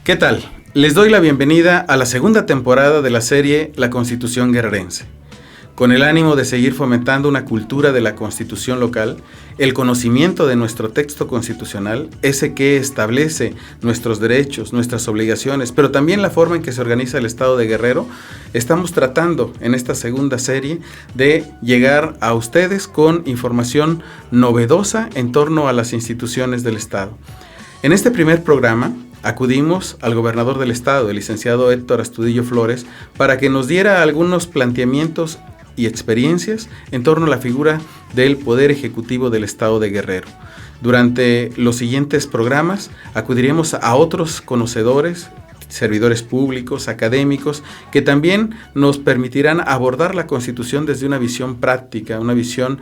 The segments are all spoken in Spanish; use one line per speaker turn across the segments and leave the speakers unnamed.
¿Qué tal? Les doy la bienvenida a la segunda temporada de la serie La Constitución Guerrerense. Con el ánimo de seguir fomentando una cultura de la Constitución local, el conocimiento de nuestro texto constitucional, ese que establece nuestros derechos, nuestras obligaciones, pero también la forma en que se organiza el Estado de Guerrero, estamos tratando en esta segunda serie de llegar a ustedes con información novedosa en torno a las instituciones del Estado. En este primer programa, acudimos al gobernador del estado, el licenciado Héctor Astudillo Flores, para que nos diera algunos planteamientos y experiencias en torno a la figura del Poder Ejecutivo del Estado de Guerrero. Durante los siguientes programas acudiremos a otros conocedores, servidores públicos, académicos, que también nos permitirán abordar la Constitución desde una visión práctica, una visión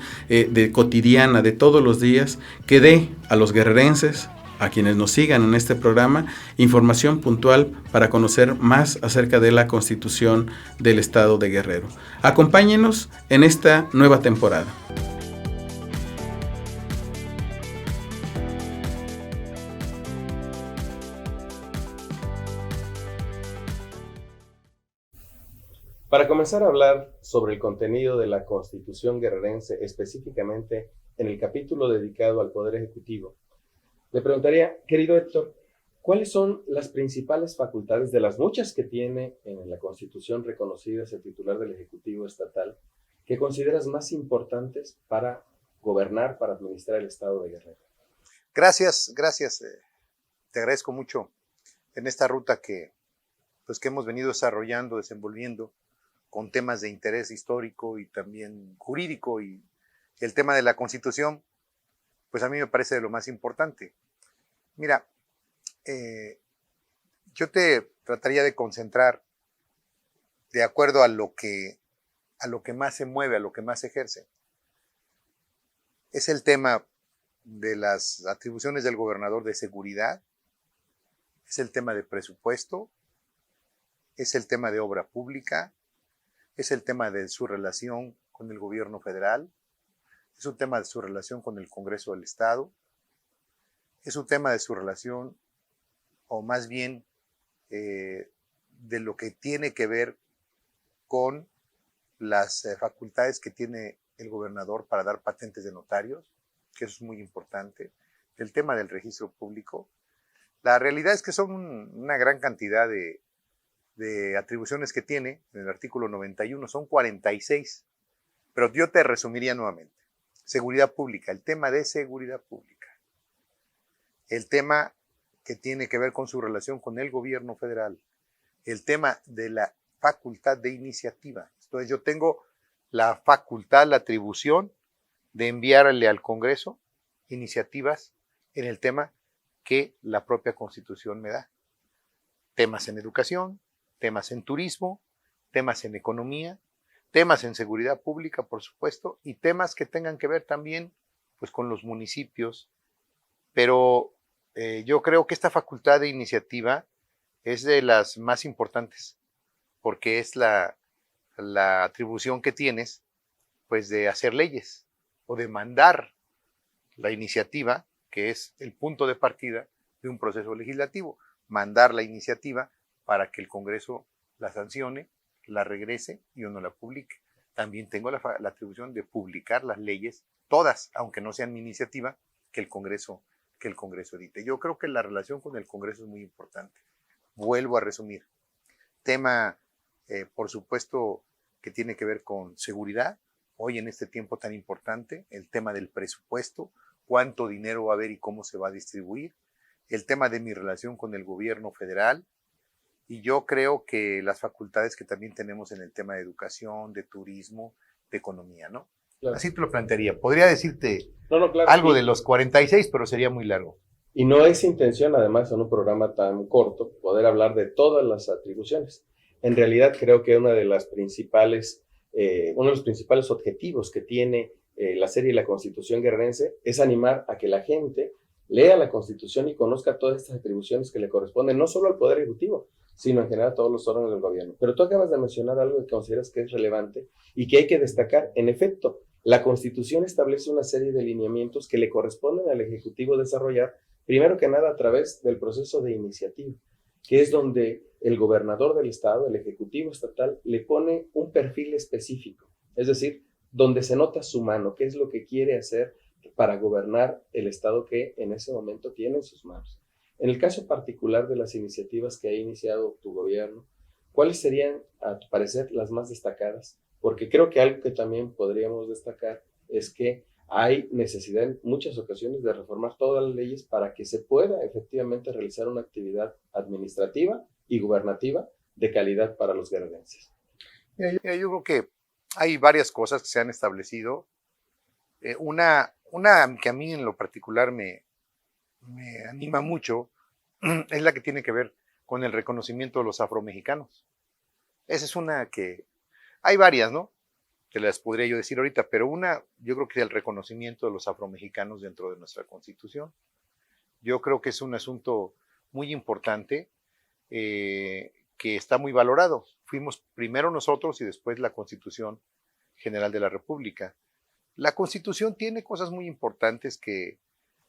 cotidiana de todos los días, que dé a los guerrerenses, a quienes nos sigan en este programa, información puntual para conocer más acerca de la Constitución del Estado de Guerrero. Acompáñenos en esta nueva temporada. Para comenzar a hablar sobre el contenido de la Constitución guerrerense, específicamente en el capítulo dedicado al Poder Ejecutivo, le preguntaría, querido Héctor, ¿cuáles son las principales facultades de las muchas que tiene en la Constitución reconocidas el titular del Ejecutivo Estatal que consideras más importantes para gobernar, para administrar el Estado de Guerrero?
Gracias. Te agradezco mucho en esta ruta que hemos venido desarrollando, desenvolviendo con temas de interés histórico y también jurídico, y el tema de la Constitución, pues a mí me parece de lo más importante. Mira, yo te trataría de concentrar de acuerdo a lo que más se mueve, a lo que más se ejerce. Es el tema de las atribuciones del gobernador de seguridad, es el tema de presupuesto, es el tema de obra pública, es el tema de su relación con el gobierno federal, es un tema de su relación con el Congreso del Estado, es un tema de su relación, o más bien de lo que tiene que ver con las facultades que tiene el gobernador para dar patentes de notarios, que eso es muy importante, el tema del registro público. La realidad es que son una gran cantidad de atribuciones que tiene en el artículo 91, son 46, pero yo te resumiría nuevamente. Seguridad pública, el tema de seguridad pública. El tema que tiene que ver con su relación con el gobierno federal. El tema de la facultad de iniciativa. Entonces yo tengo la facultad, la atribución de enviarle al Congreso iniciativas en el tema que la propia Constitución me da. Temas en educación, temas en turismo, temas en economía, temas en seguridad pública, por supuesto, y temas que tengan que ver también pues, con los municipios. Pero yo creo que esta facultad de iniciativa es de las más importantes, porque es la atribución que tienes pues, de hacer leyes o de mandar la iniciativa, que es el punto de partida de un proceso legislativo, mandar la iniciativa para que el Congreso la sancione, la regrese y uno la publique. También tengo la atribución de publicar las leyes, todas, aunque no sean mi iniciativa, que el Congreso edite. Yo creo que la relación con el Congreso es muy importante. Vuelvo a resumir. Tema, por supuesto, que tiene que ver con seguridad. Hoy en este tiempo tan importante, el tema del presupuesto, cuánto dinero va a haber y cómo se va a distribuir. El tema de mi relación con el gobierno federal. Y yo creo que las facultades que también tenemos en el tema de educación, de turismo, de economía, ¿no? Claro. Así te lo plantearía. Podría decirte claro, algo de los 46, pero sería muy largo.
Y no es intención, además, en un programa tan corto, poder hablar de todas las atribuciones. En realidad, creo que uno de los principales objetivos que tiene la serie La Constitución Guerrerense es animar a que la gente lea la Constitución y conozca todas estas atribuciones que le corresponden, no solo al Poder Ejecutivo, sino en general a todos los órganos del gobierno. Pero tú acabas de mencionar algo que consideras que es relevante y que hay que destacar. En efecto, la Constitución establece una serie de lineamientos que le corresponden al Ejecutivo desarrollar, primero que nada a través del proceso de iniciativa.
que es donde el gobernador del estado, el ejecutivo estatal, le pone un perfil específico, es decir, donde se nota su mano, qué es lo que quiere hacer para gobernar el estado que en ese momento tiene en sus manos. En el caso particular de las iniciativas que ha iniciado tu gobierno, ¿cuáles serían, a tu parecer, las más destacadas? Porque creo que algo que también podríamos destacar es que hay necesidad en muchas ocasiones de reformar todas las leyes para que se pueda efectivamente realizar una actividad administrativa y gubernativa de calidad para los guerrerenses.
Mira, yo creo que hay varias cosas que se han establecido. Una que a mí en lo particular me anima mucho es la que tiene que ver con el reconocimiento de los afromexicanos. Esa es una que... Hay varias, ¿no? Te las podría yo decir ahorita, pero una, yo creo que es el reconocimiento de los afromexicanos dentro de nuestra Constitución. Yo creo que es un asunto muy importante que está muy valorado. Fuimos primero nosotros y después la Constitución General de la República. La Constitución tiene cosas muy importantes que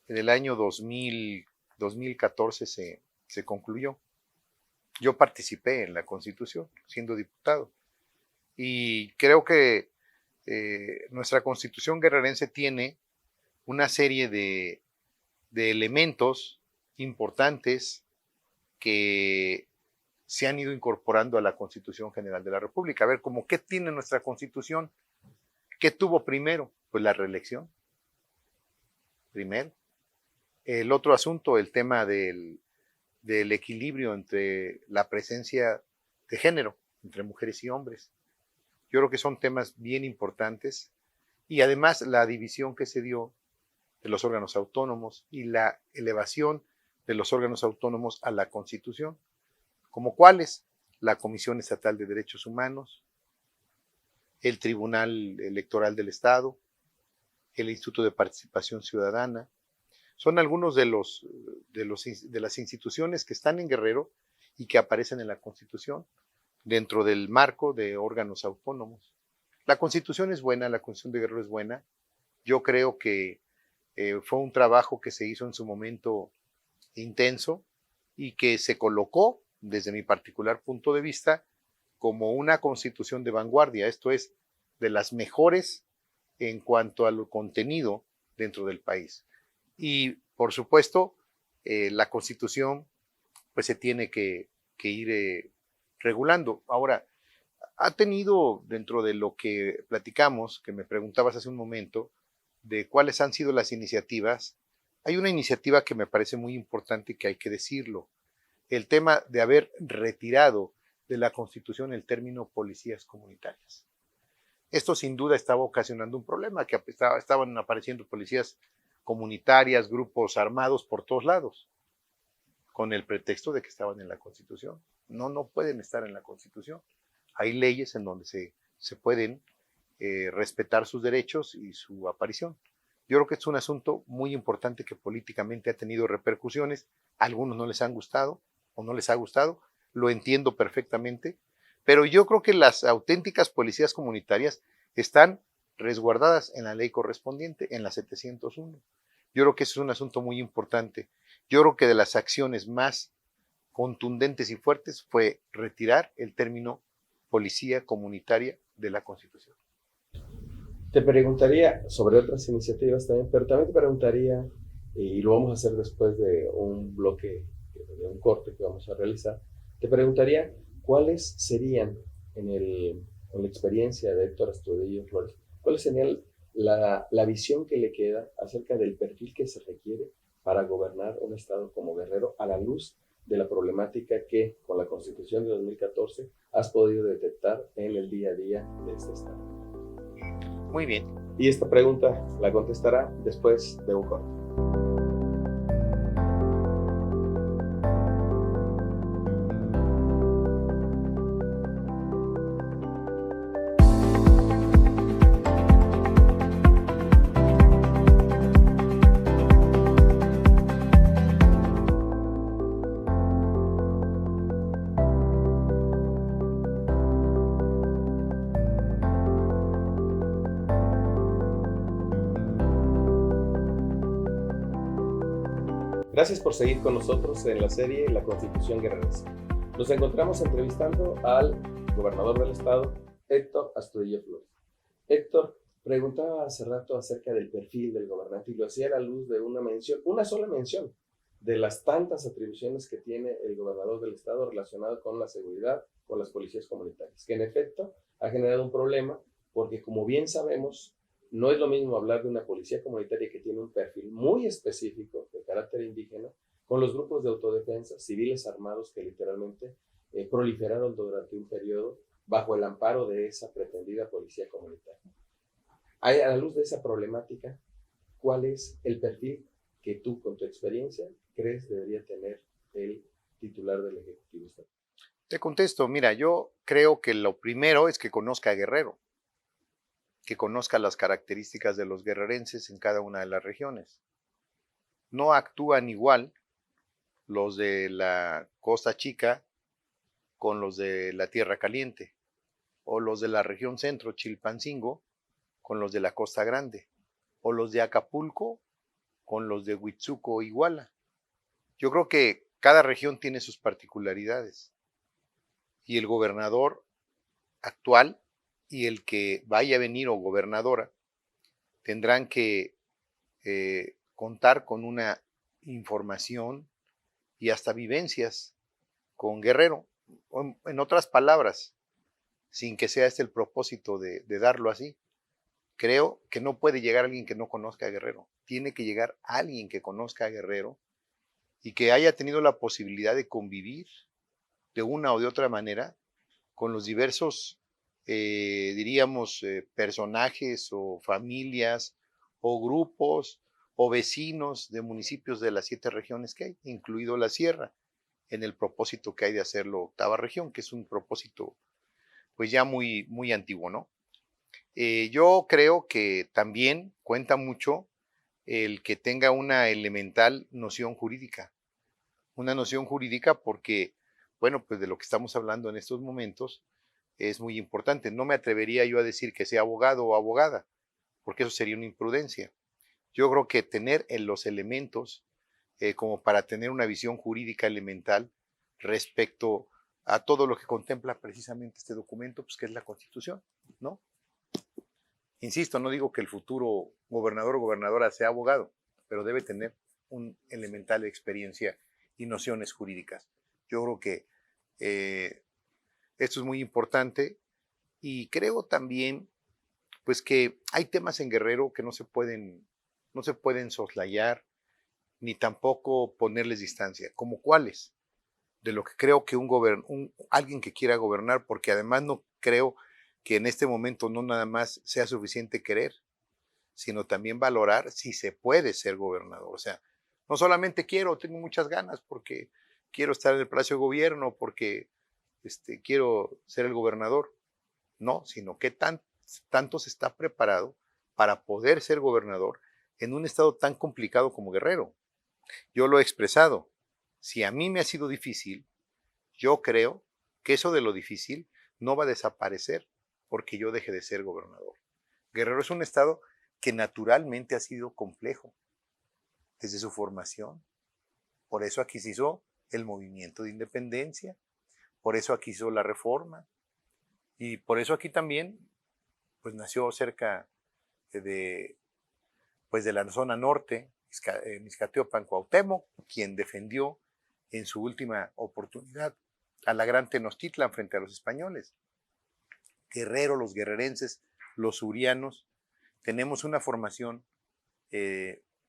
en el año 2014 se concluyó. Yo participé en la Constitución siendo diputado y creo que nuestra Constitución guerrerense tiene una serie de elementos importantes que se han ido incorporando a la Constitución General de la República. A ver, como qué tiene nuestra Constitución, ¿qué tuvo primero? Pues la reelección, primero. El otro asunto, el tema del equilibrio entre la presencia de género, entre mujeres y hombres. Yo creo que son temas bien importantes y además la división que se dio de los órganos autónomos y la elevación de los órganos autónomos a la Constitución, como cuáles: la Comisión Estatal de Derechos Humanos, el Tribunal Electoral del Estado, el Instituto de Participación Ciudadana. Son algunos de las instituciones que están en Guerrero y que aparecen en la Constitución dentro del marco de órganos autónomos. La Constitución es buena, la Constitución de Guerrero es buena. Yo creo que fue un trabajo que se hizo en su momento intenso y que se colocó, desde mi particular punto de vista, como una Constitución de vanguardia, esto es, de las mejores en cuanto al contenido dentro del país. Y, por supuesto, la Constitución pues se tiene que ir regulando. Ahora, ha tenido, dentro de lo que platicamos, que me preguntabas hace un momento, de cuáles han sido las iniciativas, hay una iniciativa que me parece muy importante y que hay que decirlo: el tema de haber retirado de la Constitución el término policías comunitarias. Esto sin duda estaba ocasionando un problema, que estaban apareciendo policías comunitarias, grupos armados por todos lados, con el pretexto de que estaban en la Constitución. No pueden estar en la Constitución. Hay leyes en donde se pueden respetar sus derechos y su aparición. Yo creo que es un asunto muy importante que políticamente ha tenido repercusiones. A algunos no les han gustado o no les ha gustado, lo entiendo perfectamente, pero yo creo que las auténticas policías comunitarias están resguardadas en la ley correspondiente, en la 701. Yo creo que eso es un asunto muy importante. Yo creo que de las acciones más contundentes y fuertes fue retirar el término policía comunitaria de la Constitución.
Te preguntaría sobre otras iniciativas también, pero también te preguntaría, y lo vamos a hacer después de un bloque, de un corte que vamos a realizar, te preguntaría cuáles serían, en la experiencia de Héctor Astudillo Flores, cuáles serían la visión que le queda acerca del perfil que se requiere para gobernar un estado como Guerrero, a la luz de la problemática que con la Constitución de 2014 has podido detectar en el día a día de este estado.
Muy bien.
Y esta pregunta la contestará después de un corte. Gracias por seguir con nosotros en la serie La Constitución Guerrerense. Nos encontramos entrevistando al gobernador del estado, Héctor Astudillo Flores. Héctor, preguntaba hace rato acerca del perfil del gobernante y lo hacía a la luz de una sola mención de las tantas atribuciones que tiene el gobernador del estado relacionado con la seguridad, con las policías comunitarias, que en efecto ha generado un problema porque, como bien sabemos, no es lo mismo hablar de una policía comunitaria que tiene un perfil muy específico de carácter indígena con los grupos de autodefensa, civiles armados que literalmente proliferaron durante un periodo bajo el amparo de esa pretendida policía comunitaria. A la luz de esa problemática, ¿cuál es el perfil que tú, con tu experiencia, crees debería tener el titular del Ejecutivo Estatal?
Te contesto, mira, yo creo que lo primero es que conozca a Guerrero, que conozca las características de los guerrerenses en cada una de las regiones. No actúan igual los de la Costa Chica con los de la Tierra Caliente, o los de la región centro, Chilpancingo, con los de la Costa Grande, o los de Acapulco con los de Huitzuco o Iguala. Yo creo que cada región tiene sus particularidades y el gobernador actual y el que vaya a venir o gobernadora tendrán que contar con una información y hasta vivencias con Guerrero. En otras palabras, sin que sea este el propósito de darlo así, creo que no puede llegar alguien que no conozca a Guerrero. Tiene que llegar alguien que conozca a Guerrero y que haya tenido la posibilidad de convivir de una o de otra manera con los diversos, diríamos, personajes o familias o grupos o vecinos de municipios de las 7 regiones que hay, incluido la Sierra, en el propósito que hay de hacerlo octava región, que es un propósito pues ya muy, muy antiguo, ¿no? Yo creo que también cuenta mucho el que tenga una elemental noción jurídica. Una noción jurídica porque, bueno, pues de lo que estamos hablando en estos momentos es muy importante. No me atrevería yo a decir que sea abogado o abogada, porque eso sería una imprudencia. Yo creo que tener los elementos como para tener una visión jurídica elemental respecto a todo lo que contempla precisamente este documento, pues que es la Constitución, ¿no? Insisto, no digo que el futuro gobernador o gobernadora sea abogado, pero debe tener una elemental experiencia y nociones jurídicas. Yo creo que esto es muy importante y creo también pues que hay temas en Guerrero que no se pueden soslayar ni tampoco ponerles distancia. ¿Como cuáles? De lo que creo que alguien que quiera gobernar, porque además no creo que en este momento no nada más sea suficiente querer, sino también valorar si se puede ser gobernador. O sea, no solamente tengo muchas ganas porque quiero estar en el Palacio de Gobierno, porque quiero ser el gobernador. No, sino que tanto se está preparado para poder ser gobernador en un estado tan complicado como Guerrero. Yo lo he expresado. Si a mí me ha sido difícil, yo creo que eso de lo difícil no va a desaparecer porque yo deje de ser gobernador. Guerrero es un estado que naturalmente ha sido complejo desde su formación. Por eso aquí se hizo el movimiento de independencia, por eso aquí hizo la reforma y por eso aquí también pues nació cerca de la zona norte, Mixcateopan, Cuauhtémoc, quien defendió en su última oportunidad a la gran Tenochtitlan frente a los españoles. Guerrero, los guerrerenses, los surianos, tenemos una formación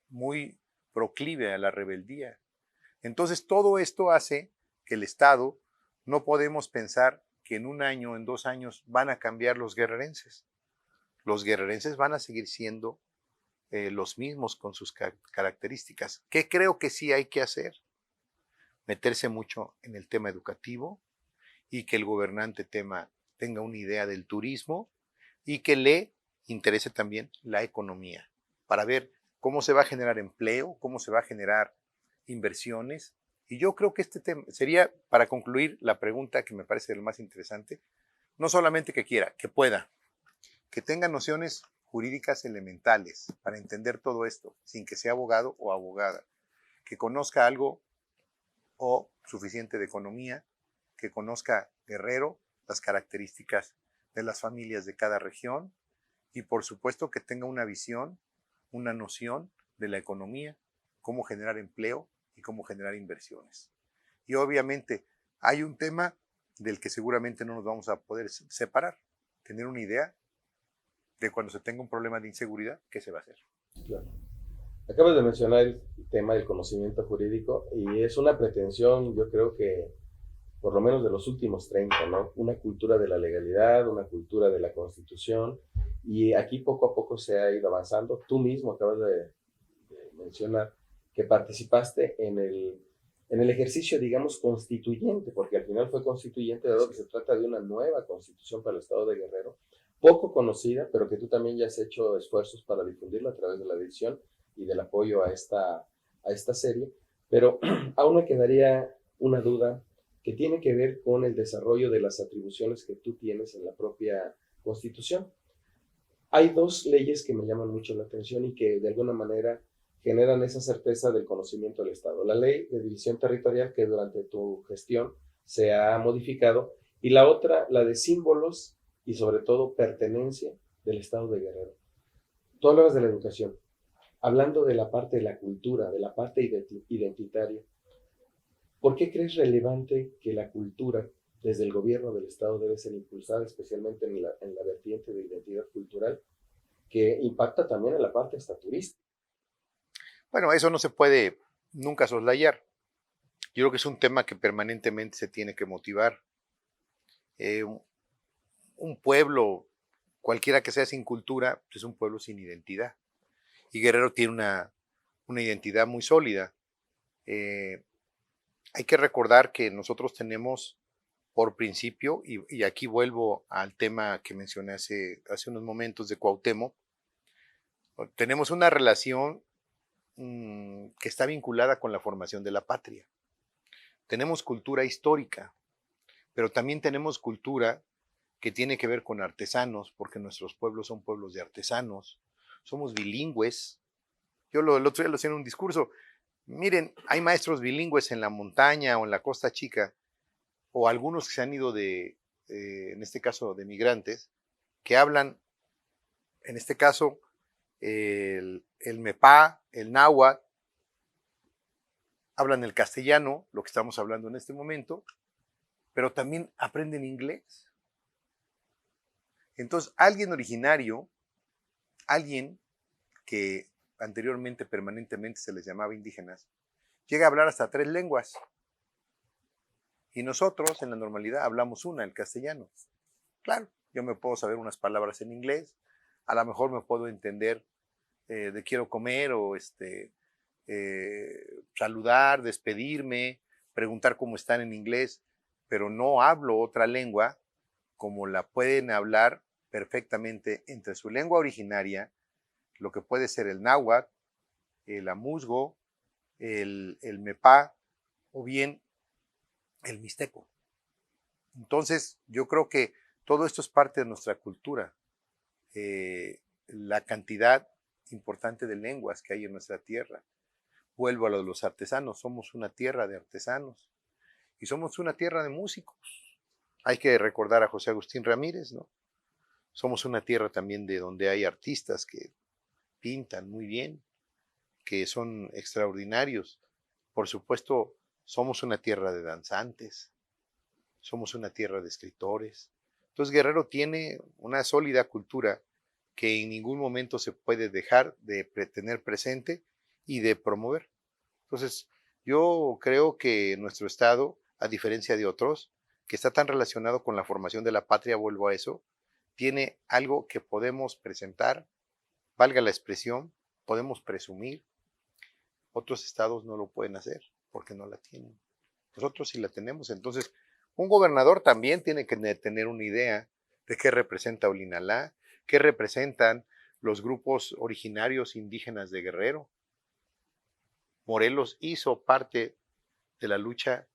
muy proclive a la rebeldía. Entonces todo esto hace que el Estado no podemos pensar que en un año, en 2 años van a cambiar los guerrerenses. Los guerrerenses van a seguir siendo los mismos con sus características. ¿Qué creo que sí hay que hacer? Meterse mucho en el tema educativo y que el gobernante tenga una idea del turismo y que le interese también la economía para ver cómo se va a generar empleo, cómo se va a generar inversiones. Y yo creo que este tema sería, para concluir la pregunta que me parece lo más interesante, no solamente que quiera, que pueda, que tenga nociones jurídicas elementales para entender todo esto, sin que sea abogado o abogada, que conozca algo o suficiente de economía, que conozca Guerrero, las características de las familias de cada región y por supuesto que tenga una visión, una noción de la economía, cómo generar empleo y cómo generar inversiones. Y obviamente hay un tema del que seguramente no nos vamos a poder separar, tener una idea de cuando se tenga un problema de inseguridad, qué se va a hacer.
Claro. Acabas de mencionar el tema del conocimiento jurídico y es una pretensión, yo creo que por lo menos de los últimos 30, ¿no? Una cultura de la legalidad, una cultura de la Constitución, y aquí poco a poco se ha ido avanzando. Tú mismo acabas de mencionar que participaste en el ejercicio, digamos, constituyente, porque al final fue constituyente, dado que se trata de una nueva constitución para el Estado de Guerrero, poco conocida, pero que tú también ya has hecho esfuerzos para difundirla a través de la edición y del apoyo a esta serie, pero aún me quedaría una duda que tiene que ver con el desarrollo de las atribuciones que tú tienes en la propia Constitución. Hay dos leyes que me llaman mucho la atención y que de alguna manera generan esa certeza del conocimiento del Estado. La ley de división territorial, que durante tu gestión se ha modificado, y la otra, la de símbolos y sobre todo pertenencia del Estado de Guerrero. Tú hablabas de la educación, hablando de la parte de la cultura, de la parte identitaria. ¿Por qué crees relevante que la cultura desde el gobierno del Estado debe ser impulsada, especialmente en la vertiente de identidad cultural, que impacta también en la parte estaturista?
Bueno, eso no se puede nunca soslayar. Yo creo que es un tema que permanentemente se tiene que motivar. Un pueblo, cualquiera que sea sin cultura, es un pueblo sin identidad. Y Guerrero tiene una identidad muy sólida. Hay que recordar que nosotros tenemos por principio, y aquí vuelvo al tema que mencioné hace unos momentos de Cuauhtémoc, tenemos una relación que está vinculada con la formación de la patria. Tenemos cultura histórica, pero también tenemos cultura que tiene que ver con artesanos, porque nuestros pueblos son pueblos de artesanos, somos bilingües. Yo el otro día lo hacía en un discurso. Miren, hay maestros bilingües en la montaña o en la Costa Chica, o algunos que se han ido en este caso, de migrantes, que hablan, en este caso, el mepá, el náhuatl, hablan el castellano, lo que estamos hablando en este momento, pero también aprenden inglés. Entonces, alguien originario, alguien que anteriormente permanentemente se les llamaba indígenas, llega a hablar hasta 3 lenguas. Y nosotros, en la normalidad, hablamos una, el castellano. Claro, yo me puedo saber unas palabras en inglés, a lo mejor me puedo entender de quiero comer o saludar, despedirme, preguntar cómo están en inglés, pero no hablo otra lengua como la pueden hablar perfectamente entre su lengua originaria, lo que puede ser el náhuatl, el amuzgo, el mepá o bien el mixteco. Entonces, yo creo que todo esto es parte de nuestra cultura. La cantidad importante de lenguas que hay en nuestra tierra. Vuelvo a lo de los artesanos. Somos una tierra de artesanos y somos una tierra de músicos. Hay que recordar a José Agustín Ramírez, ¿no? Somos una tierra también de donde hay artistas que pintan muy bien, que son extraordinarios. Por supuesto, somos una tierra de danzantes, somos una tierra de escritores. Entonces Guerrero tiene una sólida cultura que en ningún momento se puede dejar de tener presente y de promover. Entonces, yo creo que nuestro estado, a diferencia de otros, que está tan relacionado con la formación de la patria, vuelvo a eso, tiene algo que podemos presentar, valga la expresión, podemos presumir. Otros estados no lo pueden hacer porque no la tienen. Nosotros sí la tenemos. Entonces, un gobernador también tiene que tener una idea de qué representa Olinalá, qué representan los grupos originarios indígenas de Guerrero. Morelos hizo parte de la lucha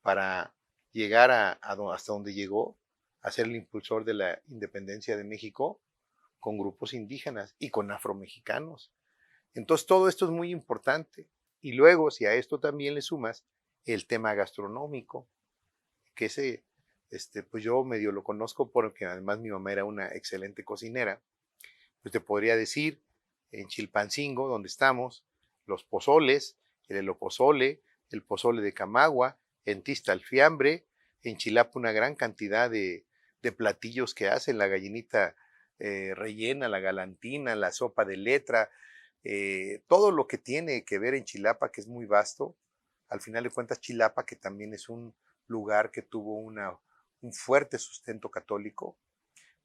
para llegar hasta donde llegó, a ser el impulsor de la independencia de México con grupos indígenas y con afromexicanos. Entonces todo esto es muy importante Y luego, si a esto también le sumas el tema gastronómico, que pues yo medio lo conozco porque además mi mamá era una excelente cocinera, pues te podría decir, en Chilpancingo, donde estamos, los pozoles, el elopozole, el pozole de Camagua, en Tista el fiambre, en Chilapa una gran cantidad de platillos que hacen, la gallinita rellena, la galantina, la sopa de letra, todo lo que tiene que ver en Chilapa, que es muy vasto. Al final de cuentas, Chilapa, que también es un lugar que tuvo un fuerte sustento católico,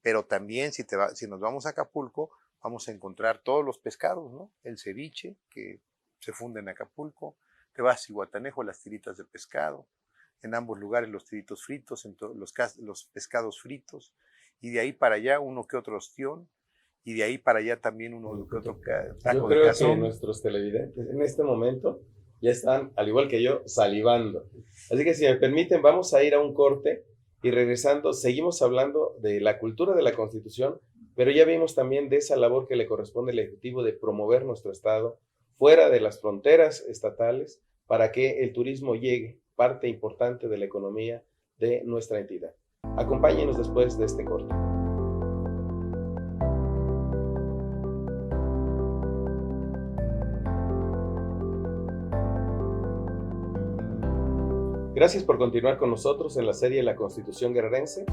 pero también si nos vamos a Acapulco, vamos a encontrar todos los pescados, ¿no? El ceviche, que se funde en Acapulco, te vas a Zihuatanejo, las tiritas de pescado, en ambos lugares los tiritos fritos, los pescados fritos, y de ahí para allá uno que otro ostión, y de ahí para allá también uno que otro taco de cazón.
Yo creo que nuestros televidentes en este momento ya están, al igual que yo, salivando. Así que si me permiten, vamos a ir a un corte y regresando seguimos hablando de la cultura de la Constitución, pero ya vimos también de esa labor que le corresponde al Ejecutivo de promover nuestro Estado fuera de las fronteras estatales para que el turismo llegue, parte importante de la economía de nuestra entidad. Acompáñenos después de este corte. Gracias por continuar con nosotros en la serie La Constitución Guerrerense.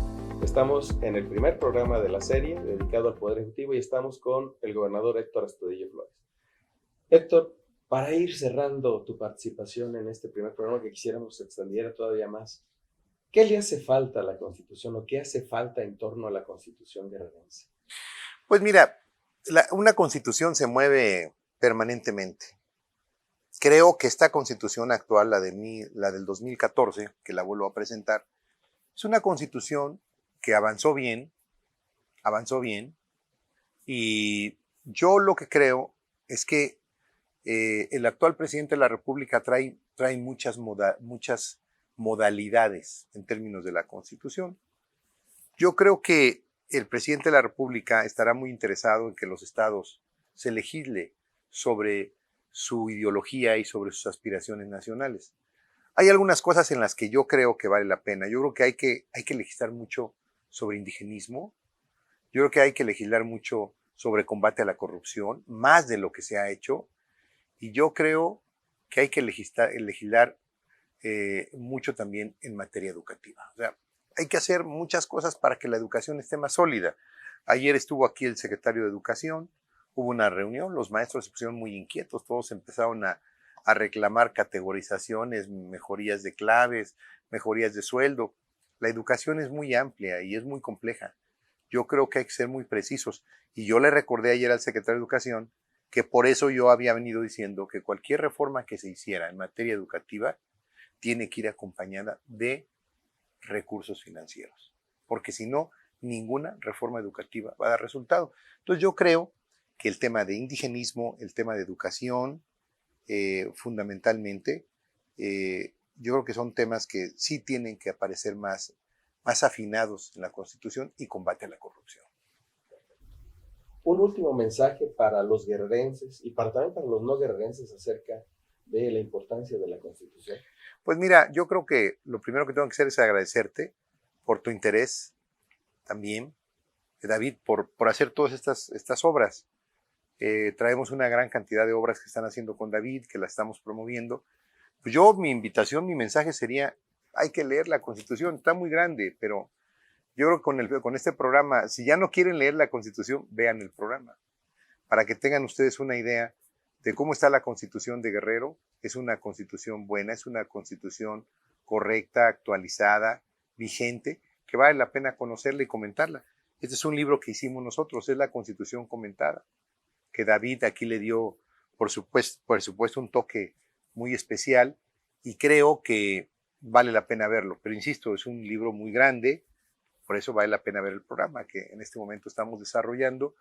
Estamos en el primer programa de la serie dedicado al Poder Ejecutivo y estamos con el gobernador Héctor Astudillo Flores. Héctor, para ir cerrando tu participación en este primer programa que quisiéramos extendiera todavía más, ¿qué le hace falta a la Constitución o qué hace falta en torno a la Constitución guerrerense?
Pues mira, una Constitución se mueve permanentemente. Creo que esta Constitución actual, la del 2014, que la vuelvo a presentar, es una Constitución que avanzó bien, y yo lo que creo es que el actual presidente de la República trae muchas modalidades en términos de la Constitución. Yo creo que el presidente de la República estará muy interesado en que los estados se legisle sobre su ideología y sobre sus aspiraciones nacionales. Hay algunas cosas en las que yo creo que vale la pena. Yo creo que hay que legislar mucho sobre indigenismo. Yo creo que hay que legislar mucho sobre combate a la corrupción, más de lo que se ha hecho. Y yo creo que hay que legislar mucho también en materia educativa. O sea, hay que hacer muchas cosas para que la educación esté más sólida. Ayer estuvo aquí el secretario de Educación, hubo una reunión, los maestros se pusieron muy inquietos, todos empezaron a reclamar categorizaciones, mejorías de claves, mejorías de sueldo. La educación es muy amplia y es muy compleja. Yo creo que hay que ser muy precisos. Y yo le recordé ayer al secretario de Educación que por eso yo había venido diciendo que cualquier reforma que se hiciera en materia educativa tiene que ir acompañada de recursos financieros, porque si no, ninguna reforma educativa va a dar resultado. Entonces yo creo que el tema de indigenismo, el tema de educación, fundamentalmente, yo creo que son temas que sí tienen que aparecer más afinados en la Constitución y combate a la corrupción.
Un último mensaje para los guerrerenses y también para los no guerrerenses acerca de la importancia de la Constitución.
Pues mira, yo creo que lo primero que tengo que hacer es agradecerte por tu interés también, David, por hacer todas estas obras. Traemos una gran cantidad de obras que están haciendo con David, que la estamos promoviendo. Pues mi invitación, mi mensaje sería, hay que leer la Constitución, está muy grande, pero yo creo que con este programa, si ya no quieren leer la Constitución, vean el programa, para que tengan ustedes una idea de cómo está la Constitución de Guerrero. Es una Constitución buena, es una Constitución correcta, actualizada, vigente, que vale la pena conocerla y comentarla. Este es un libro que hicimos nosotros, es la Constitución comentada, que David aquí le dio, por supuesto, un toque muy especial, y creo que vale la pena verlo. Pero insisto, es un libro muy grande, por eso vale la pena ver el programa que en este momento estamos desarrollando,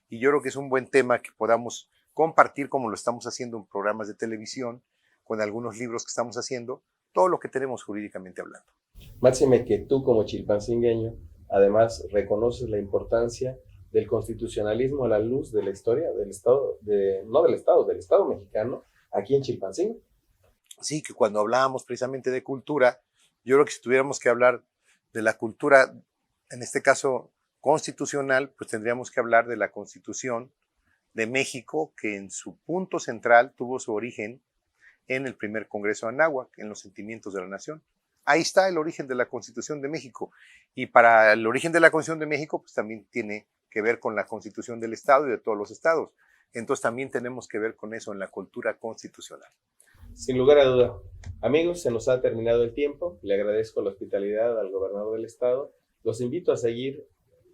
y yo creo que es un buen tema que podamos compartir, como lo estamos haciendo en programas de televisión, con algunos libros que estamos haciendo, todo lo que tenemos jurídicamente hablando.
Máxime que tú como chilpancingueño, además reconoces la importancia del constitucionalismo a la luz de la historia del Estado, del Estado mexicano, aquí en Chilpancingo.
Sí, que cuando hablábamos precisamente de cultura, yo creo que si tuviéramos que hablar de la cultura, en este caso constitucional, pues tendríamos que hablar de la Constitución de México, que en su punto central tuvo su origen en el primer Congreso de Anáhuac, en los sentimientos de la nación. Ahí está el origen de la Constitución de México. Y para el origen de la Constitución de México, pues también tiene que ver con la Constitución del Estado y de todos los estados. Entonces también tenemos que ver con eso en la cultura constitucional.
Sin lugar a duda. Amigos, se nos ha terminado el tiempo. Le agradezco la hospitalidad al gobernador del estado. Los invito a seguir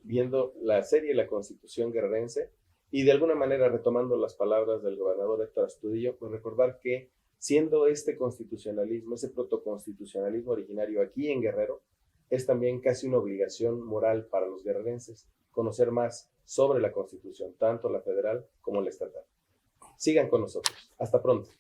viendo la serie La Constitución Guerrerense y de alguna manera retomando las palabras del gobernador Héctor Astudillo, pues recordar que siendo este constitucionalismo, ese protoconstitucionalismo originario aquí en Guerrero, es también casi una obligación moral para los guerrerenses conocer más sobre la Constitución, tanto la federal como la estatal. Sigan con nosotros. Hasta pronto.